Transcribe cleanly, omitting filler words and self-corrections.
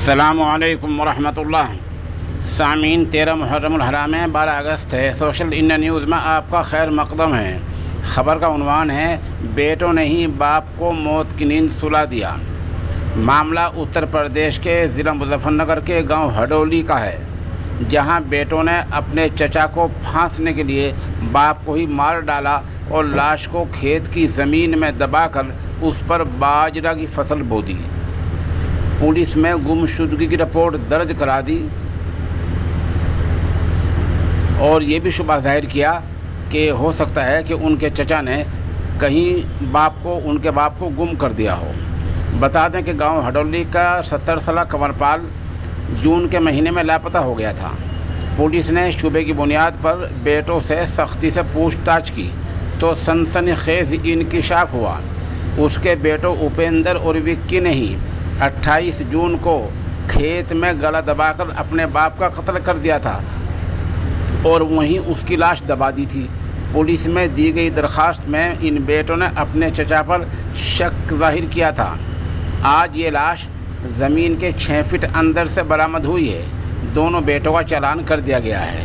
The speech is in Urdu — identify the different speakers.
Speaker 1: السلام علیکم ورحمۃ اللہ سامعین، 13 محرم الحرام ہے، 12 اگست ہے۔ سوشل انڈیا نیوز میں آپ کا خیر مقدم ہے۔ خبر کا عنوان ہے بیٹوں نے ہی باپ کو موت کی نیند سلا دیا۔ معاملہ اتر پردیش کے ضلع مظفر نگر کے گاؤں ہڈولی کا ہے، جہاں بیٹوں نے اپنے چچا کو پھانسنے کے لیے باپ کو ہی مار ڈالا اور لاش کو کھیت کی زمین میں دبا کر اس پر باجرہ کی فصل بو دی۔ پولیس میں گمشدگی کی رپورٹ درج کرا دی اور یہ بھی شبہ ظاہر کیا کہ ہو سکتا ہے کہ ان کے چچا نے کہیں ان کے باپ کو گم کر دیا ہو۔ بتا دیں کہ گاؤں ہڈولی کا 70 سالہ کنور پال جون کے مہینے میں لاپتہ ہو گیا تھا۔ پولیس نے شبے کی بنیاد پر بیٹوں سے سختی سے پوچھ تاچھ کی تو سنسنی خیز انکشاف ہوا۔ اس کے بیٹوں اپیندر اور وکی نے ہی 28 جون کو کھیت میں گلا دبا کر اپنے باپ کا قتل کر دیا تھا اور وہیں اس کی لاش دبا دی تھی۔ پولیس میں دی گئی درخواست میں ان بیٹوں نے اپنے چچا پر شک ظاہر کیا تھا۔ آج یہ لاش زمین کے 6 فٹ اندر سے برآمد ہوئی ہے۔ دونوں بیٹوں کا چالان کر دیا گیا ہے۔